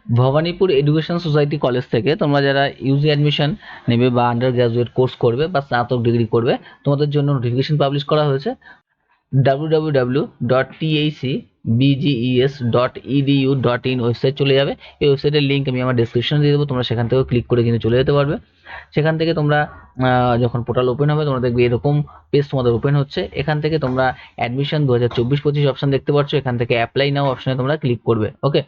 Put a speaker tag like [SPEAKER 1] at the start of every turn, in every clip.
[SPEAKER 1] Bhabanipur education society college থেকে তোমরা যারা ইউজি অ্যাডমিশন নেবে বা আন্ডার গ্রাজুয়েট কোর্স করবে বা স্নাতক ডিগ্রি করবে, তোমাদের জন্য নোটিফিকেশন পাবলিশ করা হয়েছে। www.thecbges.edu.in ওয়েবসাইট চলে যাবে। এই ওয়েবসাইটের লিঙ্ক আমি আমার ডেসক্রিপশনে দিয়ে দেবো, তোমরা সেখান থেকেও ক্লিক করে কিন্তু চলে যেতে পারবে। সেখান থেকে তোমরা যখন পোর্টাল ওপেন হবে তোমরা দেখবে এরকম পেজ তোমাদের ওপেন হচ্ছে। এখান থেকে তোমরা অ্যাডমিশন 2024-25 অপশন দেখতে পাচ্ছ, এখান থেকে অ্যাপ্লাই নাও অপশনে তোমরা ক্লিক করবে। ওকে,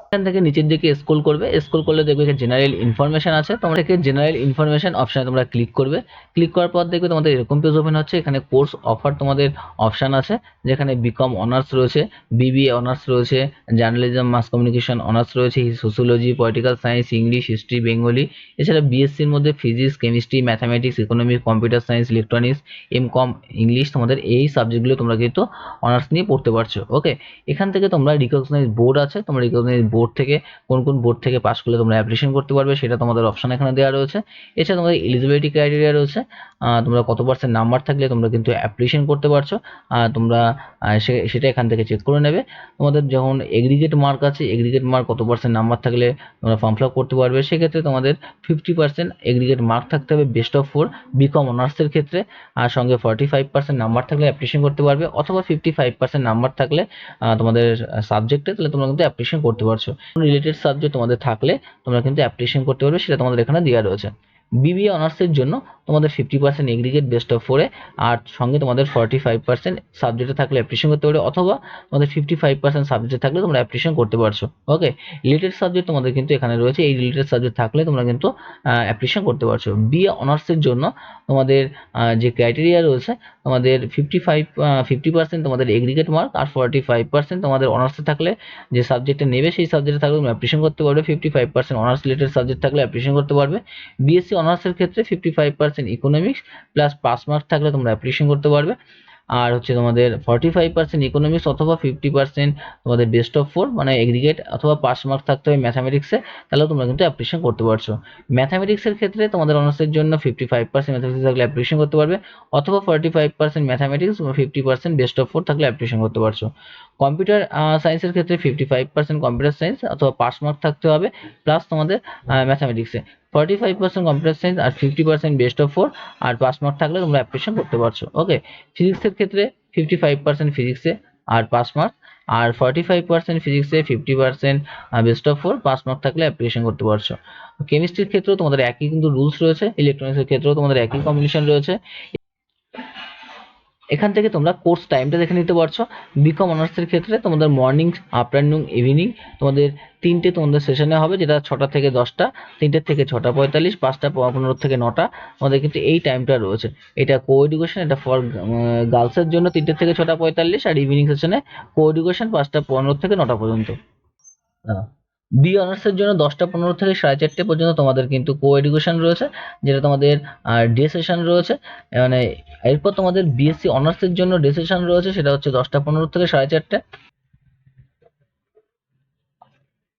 [SPEAKER 1] এখান থেকে নিচের দিকে স্ক্রল করবে, স্ক্রল করলে দেখবে এখানে জেনারেল ইনফরমেশন আছে, তোমরা থেকে জেনারেল ইনফরমেশন অপশনে তোমরা ক্লিক করবে। ক্লিক করার পর দেখবে তোমাদের এরকম পেজ ওপেন হচ্ছে। এখানে কোর্স অফার তোমাদের অপশান আছে, যেখানে বিকম অনার্স রয়েছে, বিবিএ অনার্স রয়েছে, জার্নালিজম মাস কমিউনিকেশন অনার্স রয়েছে, sociology, political science, English, history, Bengali. এছাড়া বিএসসির মধ্যে physics, chemistry, mathematics, economics, computer science, electronics, MCom English, তোমাদের এই সাবজেক্টগুলো তোমরা কিন্তু অনার্স নিয়ে পড়তে পারছো। ওকে, এখান থেকে তোমরা রিকগনাইজ বোর্ড আছে, তোমরা রিকগনাইজ বোর্ড থেকে কোন কোন বোর্ড থেকে পাস করলে তোমরা অ্যাপ্লিকেশন করতে পারবে সেটা তোমাদের অপশন এখানে দেওয়া রয়েছে। এছাড়া তোমাদের এলিজিবিলিটি ক্রাইটেরিয়া রয়েছে, তোমরা কত পার্সেন্ট নাম্বার থাকলে তোমরা কিন্তু অ্যাপ্লিকেশন করতে পারছো, তোমরা সেটা এখান থেকে চেক করে নেবে। তোমাদের যখন এগ্রিগেট মার্ক আছে, এগ্রিগেট মার্ক কত পার্সেন্ট নাম্বার থাকলে তোমরা ফর্ম ফিল আপ করতে পারবে, সেক্ষেত্রে তোমাদের 50% এগ্রিগেট মার্ক থাকতে হবে বেস্ট অফ 4 বিকম অনার্সের ক্ষেত্রে, আর সঙ্গে 45% নাম্বার থাকলে অ্যাপ্লিকেশন করতে পারবে, অথবা 55% নাম্বার থাকলে তোমাদের সাবজেক্টে, তাহলে তোমরা কিন্তু অ্যাপ্লিকেশন করতে পারছো। রিলেটেড সাবজেক্ট তোমাদের থাকলে তোমরা কিন্তু অ্যাপ্লিকেশন করতে পারবে, সেটা তোমাদের এখানে দেওয়া রয়েছে। বিবিএ অনার্সের জন্য তোমাদের 50% এগ্রিগেট বেস্ট অফ 4-এ, আর সঙ্গে তোমাদের 45% সাবজেক্টে থাকলে অ্যাপ্লিকেশন করতে পারবে, অথবা তোমাদের 55% সাবজেক্টে থাকলে তোমরা অ্যাপ্লিকেশন করতে পারছো। ওকে, রিলেটেড সাবজেক্ট তোমাদের কিন্তু এখানে রয়েছে, এই রিলেটেড সাবজেক্ট থাকলে তোমরা কিন্তু অ্যাপ্লিকেশন করতে পারছো। বিএ অনার্সের জন্য তোমাদের যে ক্রাইটেরিয়া রয়েছে, তোমাদের 50% তোমাদের এগ্রিগেট মার্ক, আর 45% তোমাদের অনার্সে থাকলে যে সাবজেক্টে নেবে সেই সাবজেক্টে থাকলে তুমি অ্যাপ্লিকেশন করতে পারবে। 55% অনার্স রিলেটেড সাবজেক্ট থাকলে অ্যাপ্লিকেশন করতে পারবে। বিএসসি অনার্সের ক্ষেত্রে 55% ইকোনমিক্স প্লাস পাস মার্ক থাকলে তোমরা অ্যাপ্লিকেশন করতে পারবে। আর হচ্ছে তোমাদের 45% ইকোনমিক্স অথবা 50% তোমাদের বেস্ট অফ 4 মানে এগ্রিগেট অথবা পাস মার্ক থাকতে হবে ম্যাথামেটিক্সে, তাহলেও তোমরা কিন্তু অ্যাপ্লিকেশন করতে পারছো। ম্যাথামেটিক্সের ক্ষেত্রে তোমাদের অনার্সের জন্য 55% ম্যাথামেটিক্স থাকলে অ্যাপ্লিকেশন করতে পারবে, অথবা 45% ম্যাথামেটিক্স 50% বেস্ট অফ 4 থাকলে অ্যাপ্লিকেশন করতে পারছো। কম্পিউটার সায়েন্সের ক্ষেত্রে 55% কম্পিউটার সায়েন্স অথবা পাস মার্ক থাকতে হবে, প্লাস তোমাদের ম্যাথামেটিক্সে 45% কম্পিউটার সায়েন্স আর 50% বেস্ট অফ 4 আর পাস মার্ক থাকলে তোমরা অ্যাপ্লিকেশন করতে পারছো। ওকে, ফিজিক্সের ক্ষেত্রে 55% ফিজিক্সে আর পাস মার্ক, আর 45% ফিজিক্সে, 50% বেস্ট অফ 4 পাস মার্ক থাকলে অ্যাপ্লিকেশন করতে পারছো। কেমিস্ট্রির ক্ষেত্রেও তোমাদের একই কিন্তু রুলস রয়েছে, ইলেকট্রনিক্সের ক্ষেত্রেও তোমাদের একই কম্বিনেশন রয়েছে। এখান থেকে তোমরা কোর্স টাইমটা দেখে নিতে পারছো। বিকম অনার্সের ক্ষেত্রে তোমাদের মর্নিং, আফটারনুন, ইভিনিং তোমাদের তিনটে তোমাদের সেশনে হবে, যেটা 6টা থেকে 10টা, 3টে থেকে 6টা 45, 5টা 15 থেকে 9টা আমাদের কিন্তু এই টাইমটা রয়েছে। এটা কো এডুকেশন, এটা ফর গার্লসের জন্য 3টে থেকে 6টা 45, আর ইভিনিং সেশনে কো এডুকেশন 5টা 15 থেকে 9টা পর্যন্ত। বি অনার্সের জন্য 10টা 15 থেকে 4:30 পর্যন্ত তোমাদের কিন্তু কো এডুকেশন রয়েছে, যেটা তোমাদের ডে সেশন রয়েছে। মানে এরপর তোমাদের বিএসসি অনার্সের জন্য ডে সেশন রয়েছে, সেটা হচ্ছে 10টা 15 থেকে 4:30।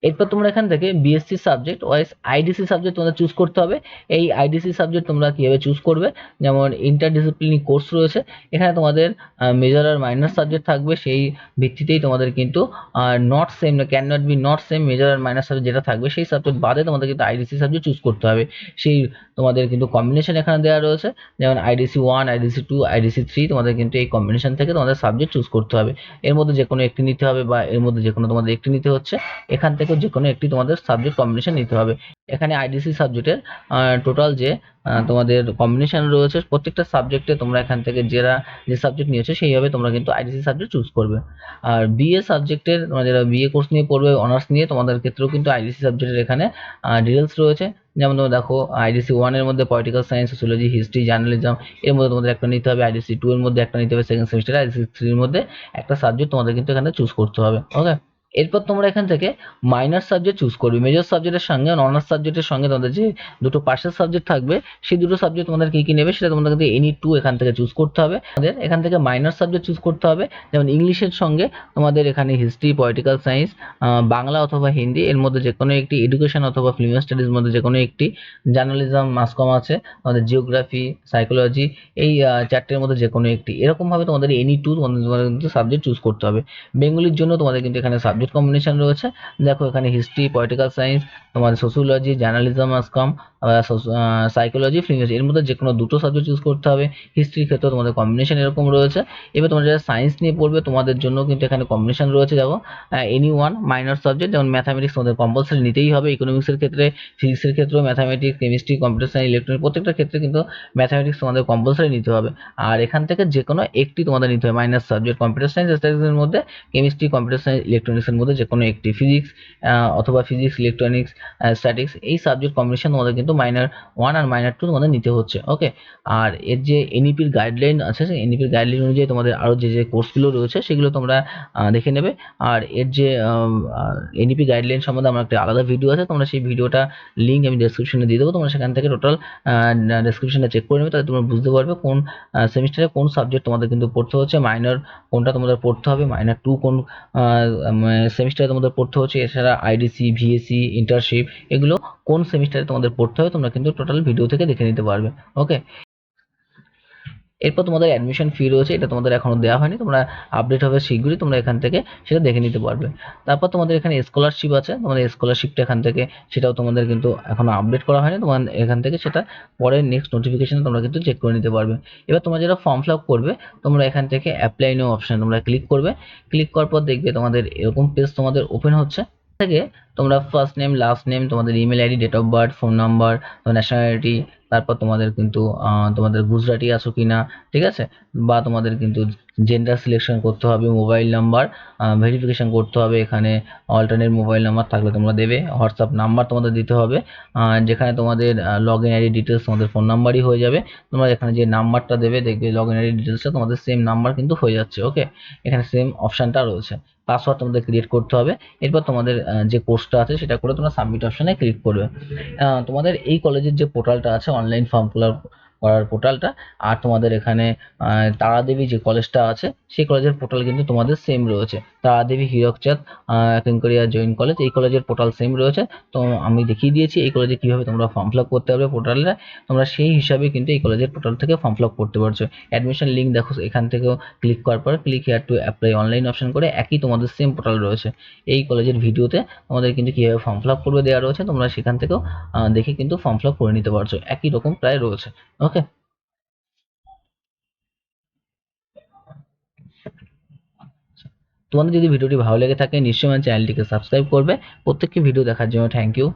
[SPEAKER 1] এরপর তোমরা এখান থেকে BSc subject wise IDC subject তোমাদের চুজ করতে হবে। এই আইডিসি সাবজেক্ট তোমরা কীভাবে চুজ করবে, যেমন ইন্টারডিসিপ্লিনারি কোর্স রয়েছে, এখানে তোমাদের মেজর আর মাইনর সাবজেক্ট থাকবে, সেই ভিত্তিতেই তোমাদের কিন্তু not same, can not be not same major আর মাইনর সাবজেক্ট যেটা থাকবে সেই সাবজেক্ট বাদে তোমাদের কিন্তু আইডিসি সাবজেক্ট চুজ করতে হবে। সেই তোমাদের কিন্তু কম্বিনেশন এখানে দেওয়া রয়েছে, যেমন আইডিসি 1, আইডিসি 2, আইডিসি 3, তোমাদের কিন্তু এই কম্বিনেশন থেকে তোমাদের সাবজেক্ট চুজ করতে হবে। এর মধ্যে যে কোনো একটি নিতে হবে, বা এর মধ্যে যে কোনো তোমাদের একটি নিতে হচ্ছে, এখান থেকেও যে কোনো একটি তোমাদের সাবজেক্ট কম্বিনেশন নিতে হবে। এখানে আইডিসি সাবজেক্টের টোটাল যে তোমাদের কম্বিনেশন রয়েছে, প্রত্যেকটা সাবজেক্টে তোমরা এখান থেকে যে সাবজেক্ট নিয়েছো সেইভাবে তোমরা কিন্তু আইডিসি সাবজেক্ট চুজ করবে। আর বিএ সাবজেক্টের যারা বিএ কোর্স নিয়ে পড়বে অনার্স নিয়ে, তোমাদের ক্ষেত্রেও কিন্তু আইডিসি সাবজেক্টের এখানে ডিটেলস রয়েছে। যেমন তোমরা দেখো আইডিসি 1-এর মধ্যে political science, sociology, history, journalism, এর মধ্যে তোমাদের একটা নিতে হবে। আইডিসি 2-এর মধ্যে একটা নিতে হবে সেকেন্ড সেমিস্টারে। আইডিসি 3-এর মধ্যে একটা সাবজেক্ট তোমাদের কিন্তু এখানে চুজ করতে হবে। ওকে, এরপর তোমরা এখান থেকে মাইনর সাবজেক্ট চুজ করবে। মেজর সাবজেক্টের সঙ্গে অনার্স সাবজেক্টের সঙ্গে তোমাদের যে দুটো পার্সেল সাবজেক্ট থাকবে, সেই দুটো সাবজেক্ট তোমাদের কী কী নেবে সেটা তোমাদের কিন্তু এনি 2 এখান থেকে চুজ করতে হবে। তোমাদের এখান থেকে মাইনর সাবজেক্ট চুজ করতে হবে, যেমন ইংলিশের সঙ্গে তোমাদের এখানে হিস্ট্রি, পলিটিক্যাল সায়েন্স, বাংলা অথবা হিন্দি, এর মধ্যে যে কোনো একটি, এডুকেশন অথবা ফিল্ম স্টাডিজ মধ্যে যে কোনো একটি, জার্নালিজম, মাস কম আছে, তোমাদের জিওগ্রাফি, সাইকোলজি, এই 4টের মধ্যে যে কোনো একটি, এরকমভাবে তোমাদের এনি 2 তোমাদের কিন্তু সাবজেক্ট চুজ করতে হবে। বেঙ্গলির জন্য তোমাদের কিন্তু এখানে সাবজেক্ট কম্বিনেশন রয়েছে। দেখো এখানে হিস্ট্রি, পলিটিক্যাল সায়েন্স, তোমাদের সোশিওলজি, জার্নালিজম, মাসকম, সাইকোলজি, ফিলোসফি, এর মধ্যে যে কোনো দুটো সাবজেক্ট চুজ করতে হবে। হিস্ট্রির ক্ষেত্রে তোমাদের কম্বিনেশন এরকম রয়েছে। এবার তোমরা যারা সায়েন্স নিয়ে পড়বে তোমাদের জন্য কিন্তু এখানে কম্বিনেশন রয়েছে। দেখো এনি ওয়ান মাইনর সাবজেক্ট, যেমন ম্যাথামেটিক্স তোমাদের কম্পালসারি নিতেই হবে। ইকোনমিক্সের ক্ষেত্রে, ফিজিক্সের ক্ষেত্রেও mathematics, chemistry, computer science, electronics, প্রত্যেকটা ক্ষেত্রে কিন্তু ম্যাথামেটিক্স তোমাদের কম্পালসারি নিতে হবে। আর এখান থেকে যে কোনো একটি তোমাদের নিতে হবে মাইনাস সাবজেক্ট, কম্পিউটার সায়েন্স, স্ট্যাটিস্টিক্সের মধ্যে, কেমিস্ট্রি, কম্পিউটার সায়েন্স, ইলেকট্রনিক্সের মধ্যে যে কোনো একটি, ফিজিক্স অথবা ফিজিক্স, ইলেকট্রনিক্স, স্ট্যাটিক্স, এই সাবজেক্ট কম্বিনেশন তোমাদের কিন্তু মাইনার 1 আর মাইনার 2 তোমাদের নিতে হচ্ছে। ওকে, আর এর যে এনইপির গাইডলাইন আছে, সেই এনইপির গাইডলাইন অনুযায়ী তোমাদের আরও যে কোর্সগুলো রয়েছে সেগুলো তোমরা দেখে নেবে। আর এর যে এনইপি গাইডলাইন সম্বন্ধে আমার একটা আলাদা ভিডিও আছে, তোমরা সেই ভিডিওটা লিঙ্ক আমি ডেসক্রিপশনে দিয়ে দেবো। তোমরা সেখান থেকে টোটাল ডেসক্রিপশনটা চেক করে নেবে, তাহলে তোমরা বুঝতে পারবে কোন সেমিস্টারে কোন সাবজেক্ট তোমাদের কিন্তু পড়তে হচ্ছে, মাইনর কোনটা তোমাদের পড়তে হবে, মাইনর 2 কোন সেমিস্টারে তোমাদের পড়তে হচ্ছে, এছাড়া আইডিসি, ভিএসি, ইন্টার্নশিপ, এগুলো কোন সেমিস্টারে তোমাদের পড়তে হবে তোমরা কিন্তু টোটাল ভিডিও থেকে দেখে নিতে পারবে। ওকে, এরপর তোমাদের অ্যাডমিশন ফি রয়েছে, এটা তোমাদের এখনো দেওয়া হয়নি, তোমরা আপডেট হবে শীঘ্রই, তোমরা এখান থেকে সেটা দেখে নিতে পারবে। তারপর তোমাদের এখানে স্কলারশিপ আছে, তোমাদের স্কলারশিপটা এখান থেকে, সেটাও তোমাদের কিন্তু এখনো আপডেট করা হয়নি, তোমার এখান থেকে সেটা পরে নেক্সট নোটিফিকেশনে তোমরা কিন্তু চেক করে নিতে পারবে। এবার তোমরা যারা ফর্ম ফিল আপ করবে তোমরা এখান থেকে অ্যাপ্লাই নাও অপশানে তোমরা ক্লিক করবে। ক্লিক করার পর দেখবে তোমাদের এরকম পেজ তোমাদের ওপেন হচ্ছে। থেকে তোমরা ফার্স্ট নেম, লাস্ট নেম, তোমাদের email ID, date of birth, phone number, nationality, তারপর তোমাদের কিন্তু তোমাদের গুজরাটি আছো কি না, ঠিক আছে, বা তোমাদের কিন্তু জেন্ডার সিলেকশন করতে হবে, মোবাইল নাম্বার ভেরিফিকেশন করতে হবে, এখানে অল্টারনেট মোবাইল নাম্বার থাকলে তোমরা দেবে, হোয়াটসঅ্যাপ নাম্বার তোমাদের দিতে হবে, যেখানে তোমাদের লগ ইন আইডি ডিটেলস তোমাদের ফোন নাম্বারই হয়ে যাবে। তোমরা এখানে যে নাম্বারটা দেবে দেখবে লগ ইন আইডি ডিটেলসটা তোমাদের সেম নাম্বার কিন্তু হয়ে যাচ্ছে। ওকে, এখানে সেম অপশানটা রয়েছে। পাসওয়ার্ড তোমাদের ক্রিয়েট করতে হবে। এরপর তোমাদের যে কোর্সটা আছে সেটা করে তোমরা সাবমিট অপশানে ক্লিক করবে। তোমাদের এই কলেজের যে পোর্টালটা আছে, অনলাইন ফর্ম করার পোর্টালটা, আর তোমাদের এখানে তারাদেবী যে কলেজটা আছে সেই কলেজের পোর্টাল কিন্তু তোমাদের সেম রয়েছে। তারাদেবী হীরকচাঁদ কেঙ্করিয়া জৈন কলেজ, এই কলেজের পোর্টাল সেম রয়েছে। তো আমি দেখিয়ে দিয়েছি এই কলেজে কীভাবে তোমরা ফর্ম ফিল আপ করতে পারবে পোর্টালে, তোমরা সেই হিসাবে কিন্তু এই কলেজের পোর্টাল থেকে ফর্ম ফিল আপ করতে পারছো। অ্যাডমিশন লিঙ্ক দেখো এখান থেকেও ক্লিক করার পর click here to apply online option করে একই তোমাদের সেম পোর্টাল রয়েছে। এই কলেজের ভিডিওতে আমাদের কিন্তু কীভাবে ফর্ম ফিল আপ করবে দেওয়া রয়েছে, তোমরা সেখান থেকেও দেখে কিন্তু ফর্ম ফিল আপ করে নিতে পারছো, একই রকম প্রায় রয়েছে। ওকে, তোমাদের যদি ভিডিওটি ভালো লেগে থাকে নিশ্চয়ই আমার চ্যানেলটিকে সাবস্ক্রাইব করবে। প্রত্যেকটি ভিডিও দেখার জন্য থ্যাংক ইউ।